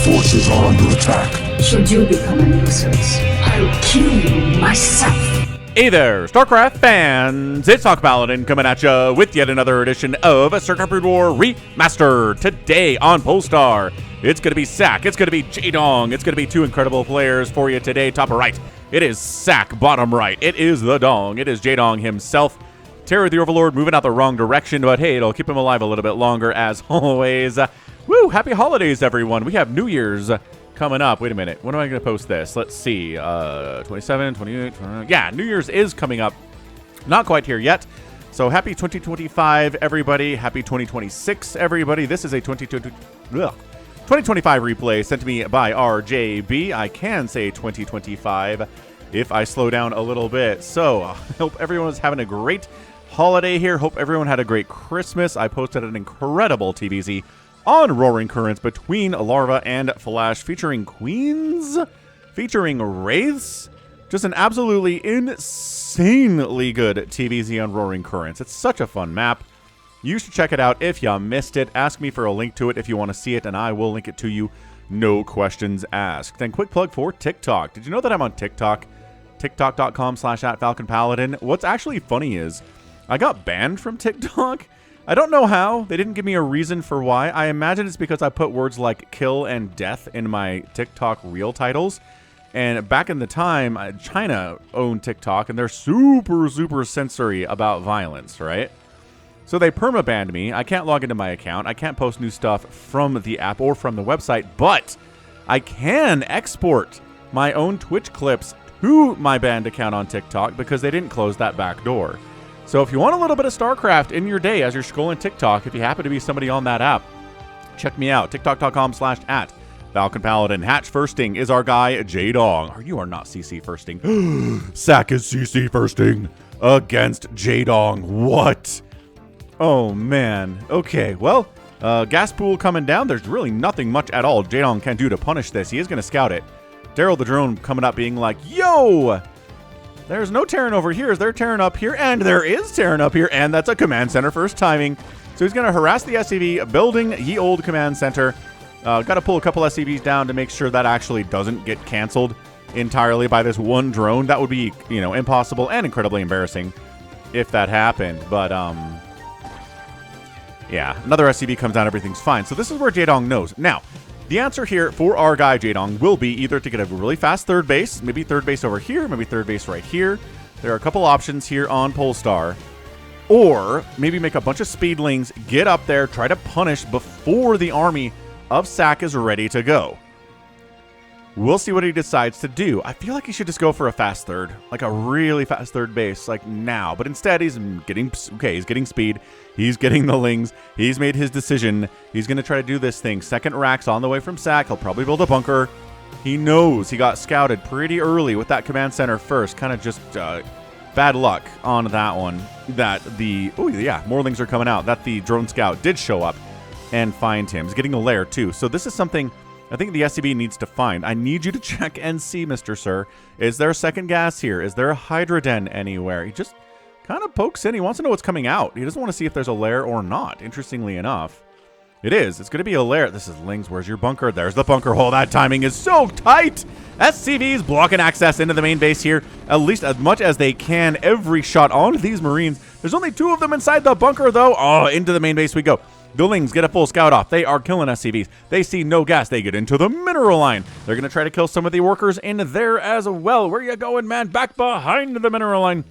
forces are under attack. Should you become a nuisance, I'll kill you myself. Hey there, StarCraft fans! It's Paladin coming at you with yet another edition of StarCraft Brood War Remastered. Today on Polestar, it's going to be sSak, it's going to be Jaedong, it's going to be two incredible players for you today. Top right, it is sSak. Bottom right, it is the Dong. It is Jaedong himself. Terror the Overlord moving out the wrong direction, but hey, it'll keep him alive a little bit longer as always. Woo! Happy holidays, everyone. We have New Year's coming up. Wait a minute. When am I going to post this? Let's see. 27, 28. Yeah, New Year's is coming up. Not quite here yet. So happy 2025, everybody. Happy 2026, everybody. This is a 2025 replay sent to me by RJB. I can say 2025 if I slow down a little bit. So I hope everyone's having a great holiday here. Hope everyone had a great Christmas. I posted an incredible TVZ on Roaring Currents between Larva and Flash, featuring queens, featuring wraiths. Just an absolutely insanely good TVZ on Roaring Currents. It's such a fun map. You should check it out if you missed it. Ask me for a link to it if you want to see it, and I will link it to you. No questions asked. Then quick plug for TikTok. Did you know that I'm on TikTok? TikTok.com/@FalconPaladin. What's actually funny is I got banned from TikTok. I don't know how. They didn't give me a reason for why. I imagine it's because I put words like kill and death in my TikTok reel titles. And back in the time, China owned TikTok, and they're super, super censory about violence, right? So they perma-banned me. I can't log into my account. I can't post new stuff from the app or from the website, but I can export my own Twitch clips to my banned account on TikTok because they didn't close that back door. So if you want a little bit of StarCraft in your day as you're scrolling TikTok, if you happen to be somebody on that app, check me out. TikTok.com/@FalconPaladin. Hatch firsting is our guy, Jaedong. Or you are not CC firsting. sSak is CC firsting against Jaedong. What? Oh, man. Okay, well, gas pool coming down. There's really nothing much at all Jaedong can do to punish this. He is going to scout it. Daryl the drone coming up being like, yo! There's no Terran over here. Is there Terran up here? And there is Terran up here, and that's a command center first timing. So he's going to harass the SCV, building ye old command center. Got to pull a couple SCVs down to make sure that actually doesn't get canceled entirely by this one drone. That would be, impossible and incredibly embarrassing if that happened. But, yeah, another SCV comes down, everything's fine. So this is where Jaedong knows. Now, the answer here for our guy Jaedong will be either to get a really fast third base, maybe third base over here, maybe third base right here. There are a couple options here on Polestar. Or maybe make a bunch of speedlings, get up there, try to punish before the army of sSak is ready to go. We'll see what he decides to do. I feel like he should just go for a fast third, like a really fast third base, like now. But instead, he's getting speed. He's getting the lings. He's made his decision. He's going to try to do this thing. Second racks on the way from sSak. He'll probably build a bunker. He knows he got scouted pretty early with that command center first. Kind of just bad luck on that one. More lings are coming out. That the drone scout did show up and find him. He's getting a lair too. So this is something I think the SCV needs to find. I need you to check and see, Mr. Sir. Is there a second gas here? Is there a Hydra den anywhere? He just kind of pokes in. He wants to know what's coming out. He doesn't want to see if there's a lair or not, interestingly enough. It is. It's going to be a lair. This is Lings. Where's your bunker? There's the bunker hole. That timing is so tight. SCVs blocking access into the main base here, at least as much as they can. Every shot on these Marines. There's only two of them inside the bunker, though. Oh, into the main base we go. The Lings get a full scout off. They are killing SCVs. They see no gas. They get into the mineral line. They're going to try to kill some of the workers in there as well. Where you going, man? Back behind the mineral line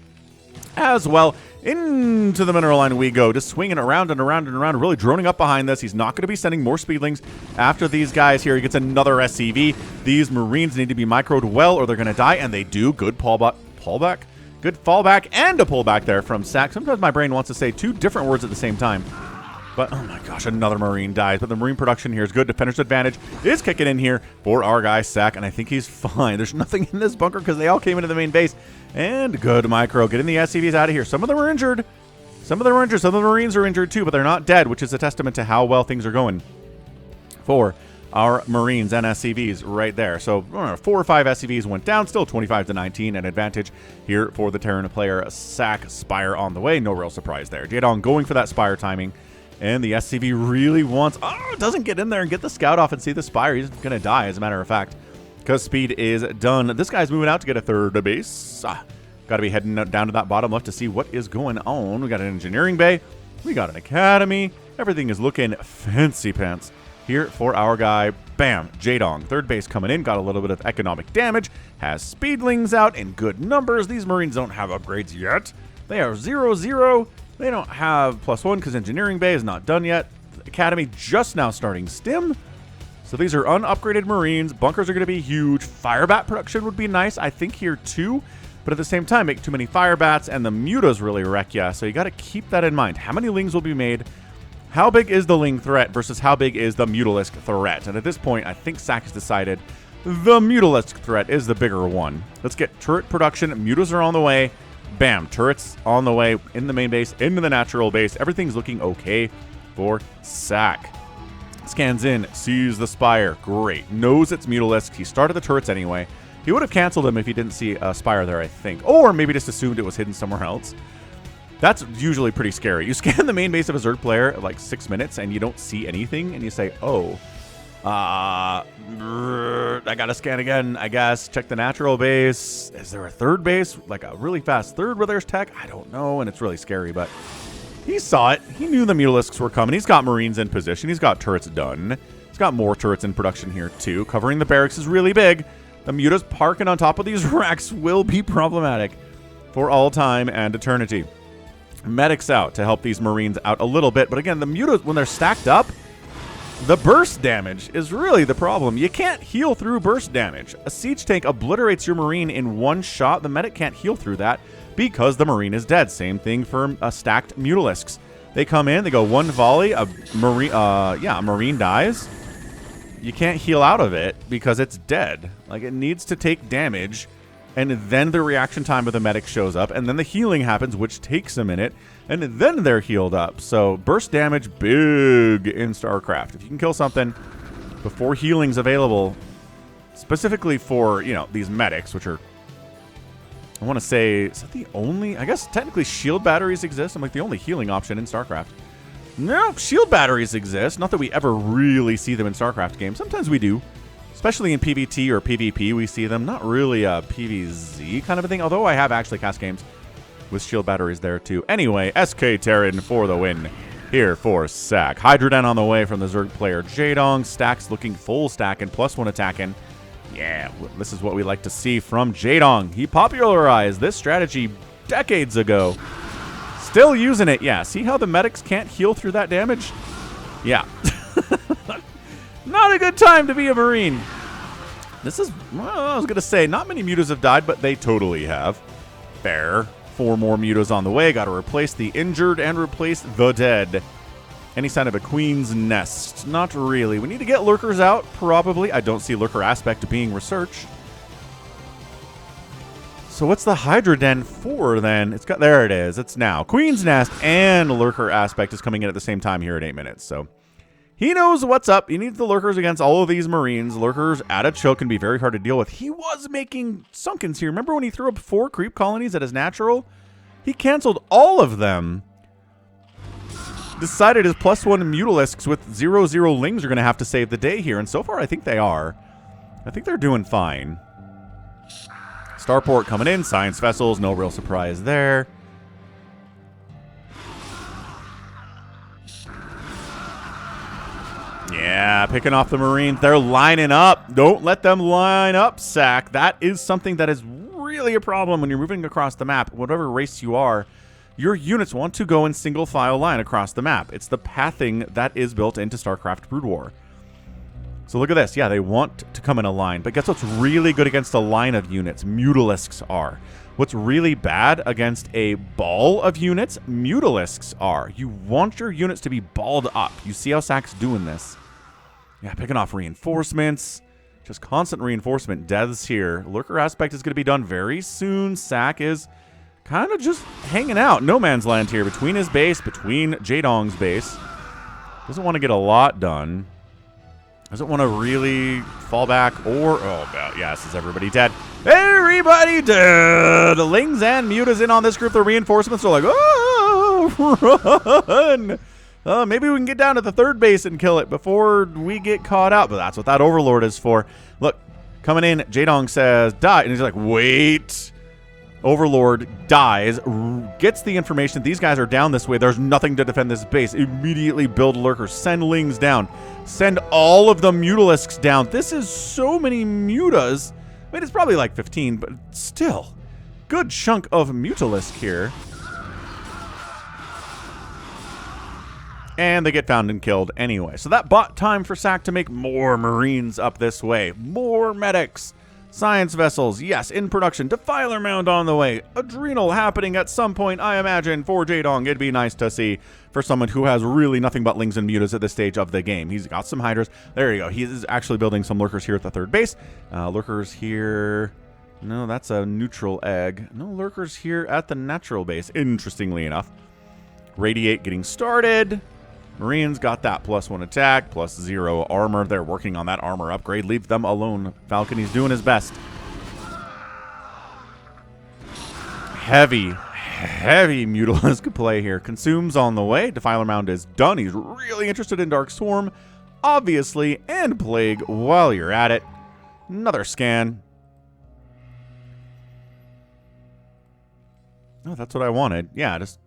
as well. Into the mineral line we go. Just swinging around and around and around. Really droning up behind this. He's not going to be sending more speedlings after these guys here. He gets another SCV. These Marines need to be microed well or they're going to die. And they do. Good pullback. Good fallback and a pullback there from sSak. Sometimes my brain wants to say two different words at the same time. But, oh my gosh, another Marine dies. But the Marine production here is good. Defender's advantage is kicking in here for our guy, sSak, and I think he's fine. There's nothing in this bunker because they all came into the main base. And good micro. Getting the SCVs out of here. Some of them are injured. Some of the Marines are injured too, but they're not dead, which is a testament to how well things are going for our Marines and SCVs right there. So 4 or 5 SCVs went down, still 25-19, an advantage here for the Terran player. sSak Spire on the way. No real surprise there. Jaedong going for that Spire timing. And the SCV really wants... Oh, doesn't get in there and get the scout off and see the Spire. He's going to die, as a matter of fact, because speed is done. This guy's moving out to get a third base. Got to be heading down to that bottom left to see what is going on. We got an engineering bay. We got an academy. Everything is looking fancy pants here for our guy. Bam, Jaedong. Third base coming in. Got a little bit of economic damage. Has speedlings out in good numbers. These Marines don't have upgrades yet. They are 0-0. They don't have +1 because engineering bay is not done yet. Academy just now starting stim. So these are unupgraded Marines. Bunkers are going to be huge. Firebat production would be nice, I think, here too. But at the same time, make too many Firebats and the Mutas really wreck ya. So you got to keep that in mind. How many Lings will be made? How big is the Ling threat versus how big is the Mutalisk threat? And at this point, I think SAC has decided the Mutalisk threat is the bigger one. Let's get turret production. Mutas are on the way. Bam, turrets on the way in the main base, into the natural base. Everything's looking okay for SAC. Scans in, sees the Spire. Great. Knows it's Mutalisk. He started the turrets anyway. He would have canceled them if he didn't see a Spire there, I think. Or maybe just assumed it was hidden somewhere else. That's usually pretty scary. You scan the main base of a Zerg player at like 6 minutes and you don't see anything, and you say, oh, I gotta scan again, I guess. Check the natural base. Is there a third base? Like a really fast third where there's tech? I don't know, and it's really scary, but he saw it. He knew the Mutalisks were coming. He's got Marines in position. He's got turrets done. He's got more turrets in production here, too. Covering the barracks is really big. The Mutas parking on top of these racks will be problematic for all time and eternity. Medics out to help these Marines out a little bit, but again, the Mutas, when they're stacked up, the burst damage is really the problem. You can't heal through burst damage. A siege tank obliterates your Marine in one shot. The medic can't heal through that because the Marine is dead. Same thing for stacked Mutalisks. They come in, they go one volley, a Marine dies. You can't heal out of it because it's dead. Like, it needs to take damage, and then the reaction time of the medic shows up, and then the healing happens, which takes a minute, and then they're healed up. So burst damage, big in StarCraft. If you can kill something before healing's available, specifically for, you know, these medics, which are, I want to say, is that the only, I guess technically shield batteries exist. I'm like the only healing option in StarCraft. No, shield batteries exist. Not that we ever really see them in StarCraft games. Sometimes we do. Especially in PvT or PvP, we see them. Not really a PvZ kind of a thing, although I have actually cast games with shield batteries there too. Anyway, SK Terran for the win here for SAC. Hydroden on the way from the Zerg player Jaedong. Stacks looking full stack and +1 attacking. Yeah, this is what we like to see from Jaedong. He popularized this strategy decades ago. Still using it, yeah. See how the medics can't heal through that damage? Yeah. Not a good time to be a Marine. This is, well, I was going to say, not many Mutas have died, but they totally have. Fair. 4 more Mutas on the way. Got to replace the injured and replace the dead. Any sign of a Queen's Nest? Not really. We need to get Lurkers out, probably. I don't see Lurker Aspect being researched. So what's the Hydra Den for, then? It's got, there it is. It's now. Queen's Nest and Lurker Aspect is coming in at the same time here at 8 minutes, so he knows what's up. He needs the Lurkers against all of these Marines. Lurkers at a choke can be very hard to deal with. He was making Sunkens here. Remember when he threw up 4 creep colonies at his natural? He canceled all of them. Decided his +1 Mutalisks with 0-0 Lings are going to have to save the day here. And so far, I think they are. I think they're doing fine. Starport coming in. Science vessels. No real surprise there. Yeah, picking off the Marines. They're lining up. Don't let them line up, SAC. That is something that is really a problem when you're moving across the map. Whatever race you are, your units want to go in single file line across the map. It's the pathing that is built into StarCraft Brood War. So look at this. Yeah, they want to come in a line. But guess what's really good against a line of units? Mutalisks are. What's really bad against a ball of units? Mutalisks are. You want your units to be balled up. You see how SAC's doing this. Yeah, picking off reinforcements. Just constant reinforcement. Deaths here. Lurker Aspect is going to be done very soon. SAC is kind of just hanging out. No man's land here between his base, between Jaedong's base. Doesn't want to get a lot done. Doesn't want to really fall back or... Oh, yes, is everybody dead? Everybody dead! Lings and Mutas in on this group. The reinforcements are like, oh, run! Maybe we can get down to the third base and kill it before we get caught out. But that's what that Overlord is for. Look, coming in, Jaedong says, die. And he's like, wait. Overlord dies, gets the information. These guys are down this way. There's nothing to defend this base. Immediately build lurkers. Send lings down. Send all of the mutalisks down. This is so many mutas. I mean, it's probably like 15, but still. Good chunk of mutalisk here. And they get found and killed anyway. So that bought time for SAC to make more Marines up this way. More medics. Science vessels, yes, in production. Defiler mound on the way. Adrenal happening at some point, I imagine, for Jaedong. It'd be nice to see for someone who has really nothing but lings and mutas at this stage of the game. He's got some hydras. There you go. He is actually building some lurkers here at the third base. Lurkers here. No, that's a neutral egg. No lurkers here at the natural base, interestingly enough. Radiate getting started. Marines got that +1 attack, +0 armor. They're working on that armor upgrade. Leave them alone. Falcon, he's doing his best. Heavy mutalisk play here. Consumes on the way. Defiler Mound is done. He's really interested in Dark Swarm, obviously, and Plague while you're at it. Another scan. Oh, that's what I wanted. Yeah, just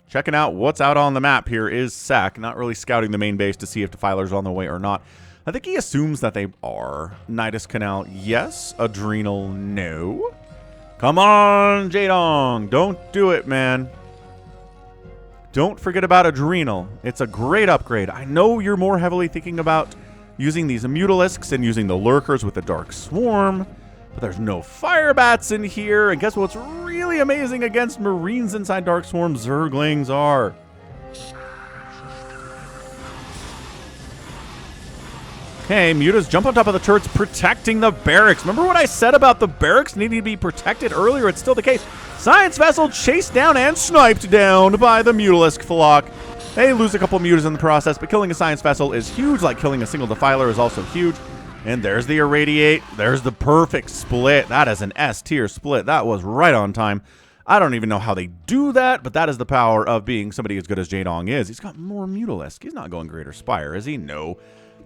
checking out what's out on the map here is SAC. Not really scouting the main base to see if Defiler's on the way or not. I think he assumes that they are. Nidus Canal, yes. Adrenal, no. Come on, Jaedong. Don't do it, man. Don't forget about Adrenal. It's a great upgrade. I know you're more heavily thinking about using these mutalisks and using the lurkers with the Dark Swarm. But there's no fire bats in here. And guess what's really amazing against Marines inside Dark Swarm? Zerglings are. Okay, mutas jump on top of the turrets, protecting the barracks. Remember what I said about the barracks needing to be protected earlier? It's still the case. Science vessel chased down and sniped down by the mutalisk flock. They lose a couple mutas in the process, but killing a science vessel is huge. Like killing a single defiler is also huge. And there's the Irradiate. There's the perfect split. That is an S-tier split. That was right on time. I don't even know how they do that, but that is the power of being somebody as good as Jaedong is. He's got more Mutalisk. He's not going Greater Spire, is he? No.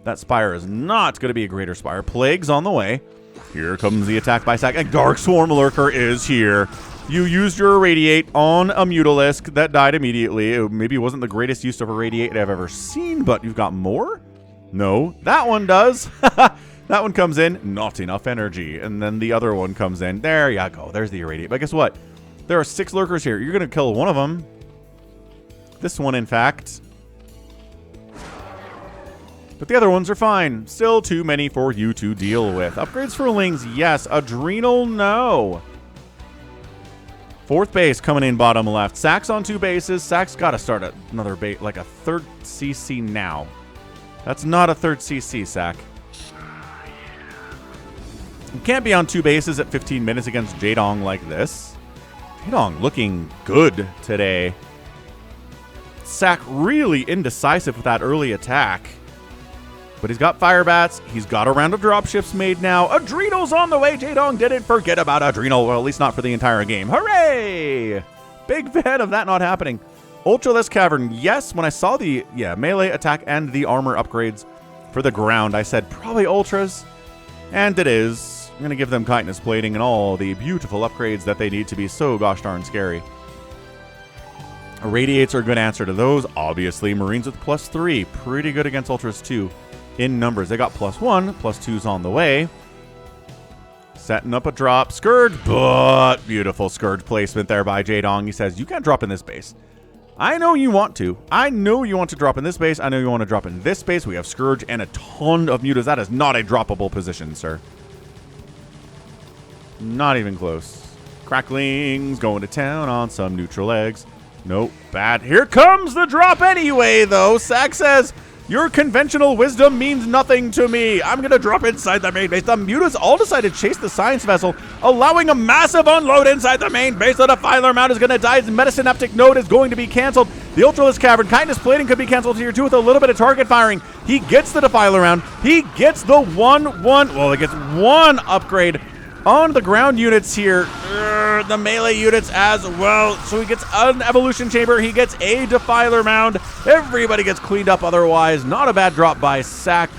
That Spire is not going to be a Greater Spire. Plague's on the way. Here comes the attack by SAC. And Dark Swarm Lurker is here. You used your Irradiate on a Mutalisk that died immediately. It maybe wasn't the greatest use of Irradiate I've ever seen, but you've got more? No. That one does. That one comes in, not enough energy. And then the other one comes in. There you go. There's the Irradiate. But guess what? There are 6 lurkers here. You're going to kill one of them. This one, in fact. But the other ones are fine. Still too many for you to deal with. Upgrades for Lings, yes. Adrenal, no. 4th base coming in bottom left. SAC's on 2 bases. SAC's got to start another base, like a 3rd CC now. That's not a 3rd CC, SAC. You can't be on 2 bases at 15 minutes against Jaedong like this. Jaedong looking good today. SAC really indecisive with that early attack. But he's got fire bats. He's got a round of dropships made now. Adrenal's on the way. Jaedong didn't forget about Adrenal. Well, at least not for the entire game. Hooray! Big fan of that not happening. Ultralisk Cavern. Yes, when I saw the melee attack and the armor upgrades for the ground, I said probably Ultras. And it is. I'm going to give them chitinous plating and all the beautiful upgrades that they need to be so gosh darn scary. Irradiates are a good answer to those. Obviously, Marines with +3. Pretty good against Ultras too. In numbers, they got +1. +2's on the way. Setting up a drop. Scourge, but beautiful Scourge placement there by Jaedong. He says, you can't drop in this base. I know you want to. I know you want to drop in this base. I know you want to drop in this base. We have Scourge and a ton of mutas. That is not a droppable position, sir. Not even close. Cracklings going to town on some neutral eggs. Nope, bad. Here comes the drop anyway, though. SAC says, your conventional wisdom means nothing to me. I'm going to drop inside the main base. The mutas all decided to chase the science vessel, allowing a massive unload inside the main base. The Defiler Mount is going to die. His Metasynaptic Node is going to be canceled. The Ultralisk Cavern, Chitinous Plating could be canceled here too with a little bit of target firing. He gets the Defiler Round. He gets the 1-1. Well, he gets 1 upgrade On the ground units here, the melee units as well. So he gets an evolution chamber. He gets a defiler mound. Everybody gets cleaned up otherwise. Not a bad drop by sSak.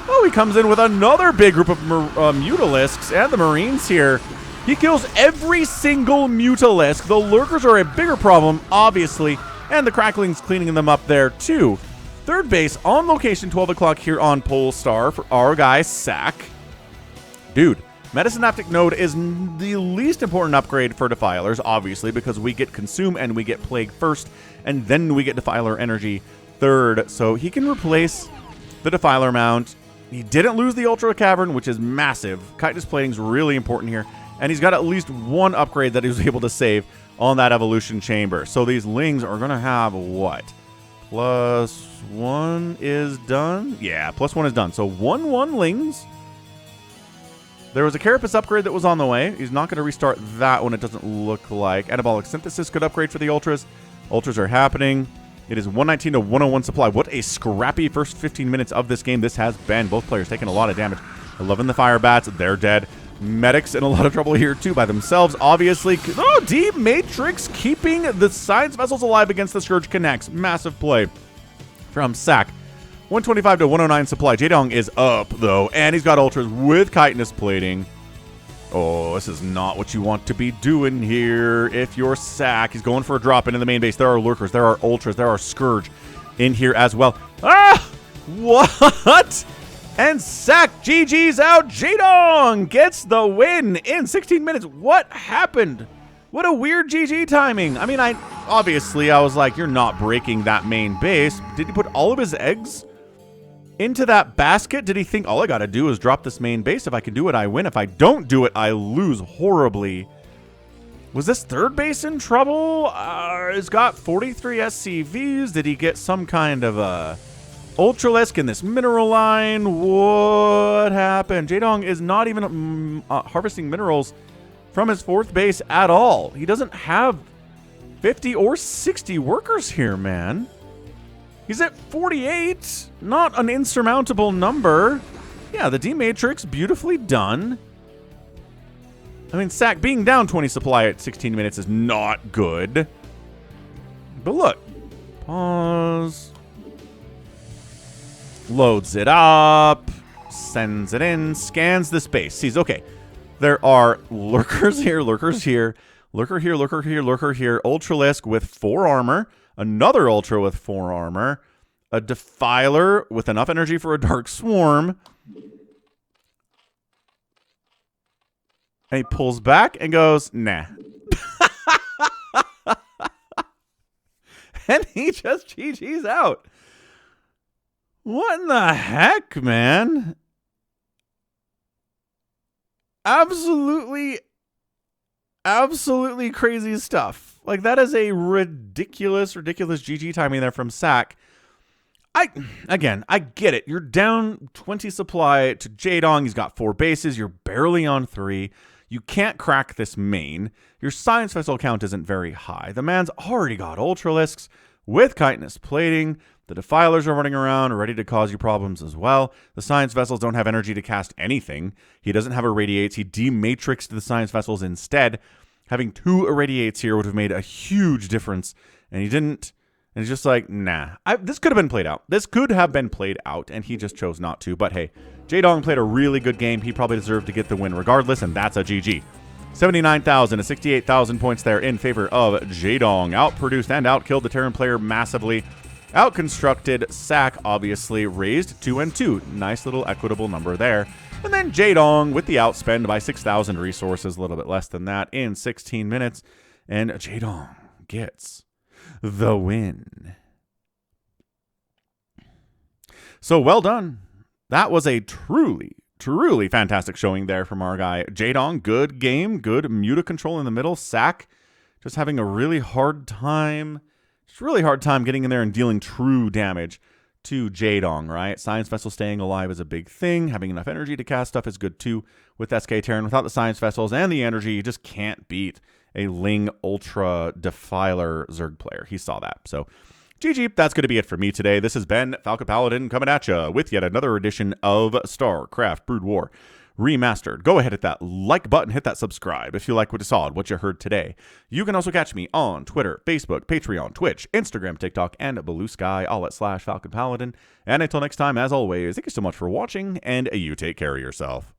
Oh, he comes in with another big group of Mutalisks and the Marines here. He kills every single Mutalisk. The Lurkers are a bigger problem, obviously, and the Crackling's cleaning them up there too. Third base on location, 12 o'clock here on Polestar for our guy, sSak. Dude, Metasynaptic Node is the least important upgrade for Defilers, obviously, because we get Consume and we get Plague first, and then we get Defiler Energy third. So he can replace the Defiler Mount. He didn't lose the Ultra Cavern, which is massive. Chitinous Plating is really important here. And he's got at least one upgrade that he was able to save on that Evolution Chamber. So these Lings are going to have what? +1 is done? Yeah, +1 is done. So 1/1 Lings. There was a Carapace upgrade that was on the way. He's not going to restart that one, it doesn't look like. Anabolic Synthesis could upgrade for the Ultras. Ultras are happening. It is 119 to 101 supply. What a scrappy first 15 minutes of this game this has been. Both players taking a lot of damage. 11 the Fire Bats. They're dead. Medics in a lot of trouble here, too, by themselves. Obviously, oh, D-Matrix keeping the Science Vessels alive against the Scourge connects. Massive play from sSak. 125 to 109 supply. Jaedong is up, though, and he's got Ultras with Chitinous Plating. Oh, this is not what you want to be doing here if you're sSak. He's going for a drop into the main base. There are Lurkers, there are Ultras, there are Scourge in here as well. Ah! What? And sSak GG's out. Jaedong gets the win in 16 minutes. What happened? What a weird GG timing. I mean, obviously I was like, you're not breaking that main base. Did he put all of his eggs into that basket? Did he think all I gotta do is drop this main base? If I can do it, I win. If I don't do it, I lose horribly. Was this third base in trouble? He's got 43 SCVs. Did he get some kind of a Ultralisk in this mineral line? What happened? Jaedong is not even harvesting minerals from his fourth base at all. He doesn't have 50 or 60 workers here, man. He's at 48. Not an insurmountable number. Yeah, the D-Matrix, beautifully done. I mean, sSak being down 20 supply at 16 minutes is not good. But look. Pause. Loads it up. Sends it in. Scans the space. Sees, okay. There are Lurkers here, Lurkers here. Lurker here, Lurker here, Lurker here. Ultralisk with 4 armor. Another Ultra with 4 armor. A Defiler with enough energy for a Dark Swarm. And he pulls back and goes, nah. And he just GG's out. What in the heck, man? Absolutely crazy stuff. Like, that is a ridiculous GG timing there from sSak. I get it. You're down 20 supply to Jaedong. He's got 4 bases. You're barely on 3. You can't crack this main. Your Science Vessel count isn't very high. The man's already got Ultralisks with Chitinous Plating. The Defilers are running around, ready to cause you problems as well. The Science Vessels don't have energy to cast anything. He doesn't have Irradiates. He dematrixed the Science Vessels instead. Having 2 Irradiates here would have made a huge difference, and he didn't. And he's just like, nah. This could have been played out. This could have been played out, and he just chose not to. But hey, Jaedong played a really good game. He probably deserved to get the win regardless, and that's a GG. 79,000 to 68,000 points there in favor of Jaedong. Outproduced and outkilled the Terran player massively. Outconstructed sSak, obviously, raised 2 and 2. Nice little equitable number there. And then Jaedong with the outspend by 6,000 resources, a little bit less than that, in 16 minutes. And Jaedong gets the win. So well done. That was a truly fantastic showing there from our guy Jaedong. Good game, good Muta control in the middle. sSak just having a really hard time. It's a really hard time getting in there and dealing true damage to Jaedong, right? Science Vessel staying alive is a big thing. Having enough energy to cast stuff is good too with SK Terran. Without the Science Vessels and the energy, you just can't beat a Ling Ultra Defiler Zerg player. He saw that. So GG, that's going to be it for me today. This has been Falcon Paladin coming at you with yet another edition of StarCraft Brood War. remastered. Go ahead, hit that like button, hit that subscribe if you like what you saw and what you heard today. You can also catch me on Twitter, Facebook, Patreon, Twitch, Instagram, TikTok, and Blue Sky, all at /Falcon Paladin. And until next time, as always, thank you so much for watching, and you take care of yourself.